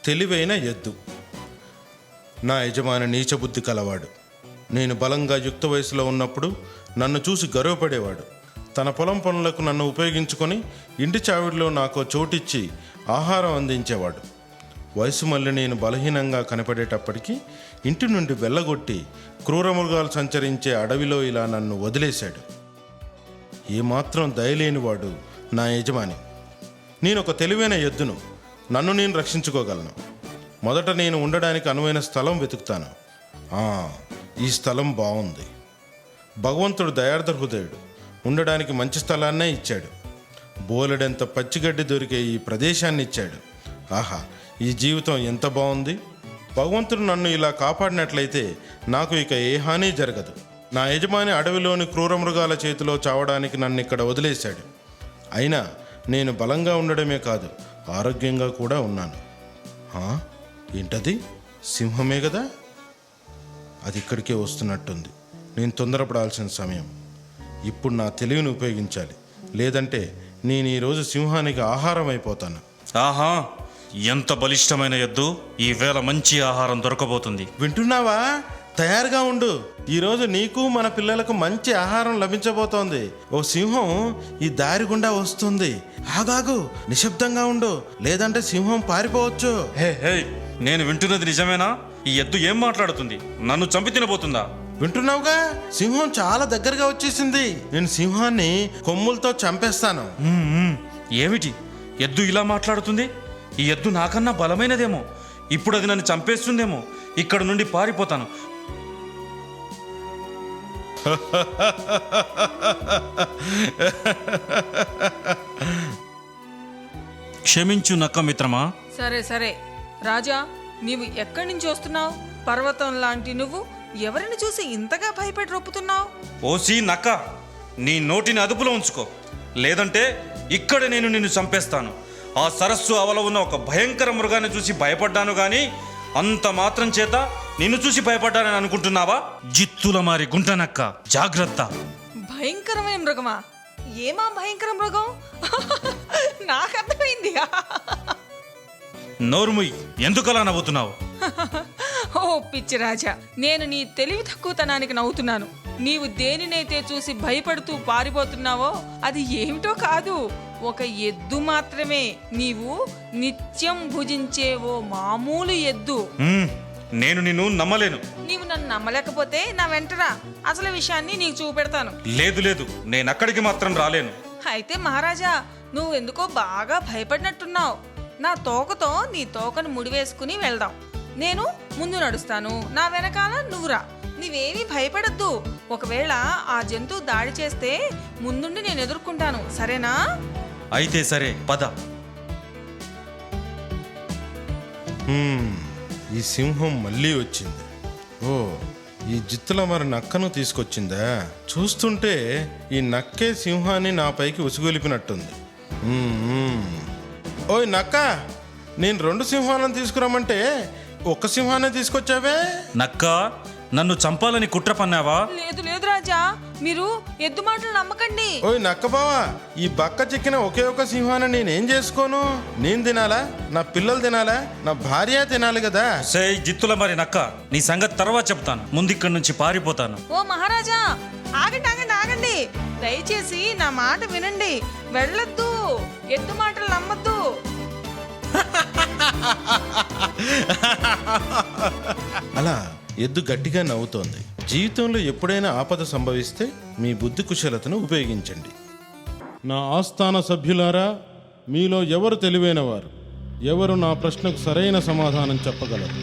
తెలివైన ఎద్దు. నా యజమాని నీచబుద్ధి కలవాడు. నేను బలంగా యుక్త వయసులో ఉన్నప్పుడు నన్ను చూసి గర్వపడేవాడు. తన పొలం పనులకు నన్ను ఉపయోగించుకొని ఇంటి చావిడిలో నాకు చోటిచ్చి ఆహారం అందించేవాడు. వయసు మళ్ళీ నేను బలహీనంగా కనపడేటప్పటికీ ఇంటి నుండి వెళ్ళగొట్టి క్రూరమృగాలు సంచరించే అడవిలో ఇలా నన్ను వదిలేశాడు. ఏమాత్రం దయలేనివాడు నా యజమాని. నేను ఒక తెలివైన ఎద్దును. నన్ను నేను రక్షించుకోగలను. మొదట నేను ఉండడానికి అనువైన స్థలం వెతుకుతాను. ఈ స్థలం బాగుంది. భగవంతుడు దయార్థ హృదయుడు. ఉండడానికి మంచి స్థలాన్నే ఇచ్చాడు. బోలెడంత పచ్చిగడ్డి దొరికే ఈ ప్రదేశాన్ని ఇచ్చాడు. ఆహా, ఈ జీవితం ఎంత బాగుంది. భగవంతుడు నన్ను ఇలా కాపాడినట్లయితే నాకు ఇక ఏ హాని జరగదు. నా యజమాని అడవిలోని క్రూరమృగాల చేతిలో చావడానికి నన్ను ఇక్కడ వదిలేశాడు. అయినా నేను బలంగా ఉండడమే కాదు, ఆరోగ్యంగా కూడా ఉన్నాను. ఏంటది? సింహమే కదా? అది ఇక్కడికే వస్తున్నట్టుంది. నేను తొందరపడాల్సిన సమయం. ఇప్పుడు నా తెలివిని ఉపయోగించాలి, లేదంటే నేను ఈరోజు సింహానికి ఆహారం అయిపోతాను. ఆహా, ఎంత బలిష్టమైన ఎద్దు! ఈవేళ మంచి ఆహారం దొరకబోతుంది. వింటున్నావా? తయారుగా ఉండు. ఈరోజు నీకు మన పిల్లలకు మంచి ఆహారం లభించబోతోంది. ఓ సింహం ఈ దారి గుండా వస్తుంది. ఆగాగు, నిశ్శబ్దంగా ఉండు, లేదంటే సింహం పారిపోవచ్చు. హే, నేను వింటున్నది నిజమేనా? ఈ ఎద్దు ఏం మాట్లాడుతుంది? నన్ను చంపి తినబోతుందా? వింటున్నావుగా, సింహం చాలా దగ్గరగా వచ్చేసింది. నేను సింహాన్ని కొమ్ములతో చంపేస్తాను. ఏమిటి ఎద్దు ఇలా మాట్లాడుతుంది? ఈ ఎద్దు నాకన్నా బలమైనదేమో. ఇప్పుడు అది నన్ను చంపేస్తుందేమో. ఇక్కడ నుండి పారిపోతాను. క్షమించు నక్క మిత్రమా. సరే సరే రాజా, నీవు ఎక్కడి నుంచి వస్తున్నావు? పర్వతం లాంటి నువ్వు ఎవరిని చూసి ఇంతగా భయపడి రొప్పుతున్నావు? ఓసి నక్క, నీ నోటిని అదుపులో ఉంచుకో, లేదంటే ఇక్కడ నేను నిన్ను చంపేస్తాను. ఆ సరస్సు అవల ఉన్న ఒక భయంకర మృగాన్ని చూసి భయపడ్డాను గాని అంత మాత్రం చేత నిన్ను చూసి భయపడ్డానని అనుకుంటున్నావా? జిత్తుల మారి గుంటనక్క, జాగ్రత్త. భయంకరమైన మృగమా? ఏమా భయంకర మృగం? నాకు అర్థమైంది. నోరుముయ్, ఎందుకలా నవ్వుతున్నావు? ఓ పిచ్చి రాజా, నేను నీ తెలివి తక్కువతనానికి నవ్వుతున్నాను. నీవు దేనినైతే చూసి భయపడుతూ పారిపోతున్నావో అది ఏమిటో కాదు, ఒక ఎద్దు మాత్రమే. నీవు నిత్యం భుజించే ఓ మామూలు ఎద్దు. నేను నిన్ను నమ్మలేను. నీవు నన్ను నమ్మలేకపోతే నా వెంటరా, అసలు విషయాన్ని నీకు చూపెడతాను. లేదు, నేను అక్కడికి మాత్రం రాలేను. అయితే మహారాజా, నువ్వు ఎందుకో బాగా భయపడినట్టున్నావు. నా తోకతో నీ తోకను ముడివేసుకుని వెళ్దాం. నేను ముందు నడుస్తాను, నా వెనకాల నువ్వురా. నీవేమీ భయపడద్దు. ఒకవేళ ఆ జంతువు దాడి చేస్తే ముందుండి నేను ఎదుర్కొంటాను, సరేనా? అయితే సరే, పద. ఈ సింహం మళ్ళీ వచ్చింది. ఓ, ఈ జిత్తుల మరి నక్కను తీసుకొచ్చిందా? చూస్తుంటే ఈ నక్కే సింహాన్ని నా పైకి ఉసిగొలిపినట్టుంది. ఓయ్ నక్క, నేను 2 సింహాలను తీసుకురమ్మంటే ఒక్క సింహాన్ని తీసుకొచ్చావే? నక్క, నన్ను చంపాలని కుట్ర పన్నావా? లేదు లేదు రాజా, మీరు ఎద్దు మాటలు నమ్మకండి. ఓయ్ నక్క బావా, ఈ బక్క చిక్కిన ఒకే ఒక సింహాన్ని నేనేం చేసుకోను? నేను తినాలా? నా పిల్లలు తినాలా? నా భార్య తినాలి కదా? సే జిత్తుల మరి నక్క, నీ సంగతి తర్వాత చెప్తాను. ముందు ఇక్కడి నుంచి పారిపోతాను. ఓ మహారాజా, ఆగండి ఆగండి ఆగండి, దయచేసి నా మాట వినండి. వెళ్ళొద్దు, ఎద్దు మాటలు నమ్మద్దు. అలా ఎద్దు గట్టిగా నవ్వుతోంది. జీవితంలో ఎప్పుడైనా ఆపద సంభవిస్తే మీ బుద్ధి కుశలతను ఉపయోగించండి. నా ఆస్థాన సభ్యులారా, మీలో ఎవరు తెలివైనవారు? ఎవరు నా ప్రశ్నకు సరైన సమాధానం చెప్పగలరు?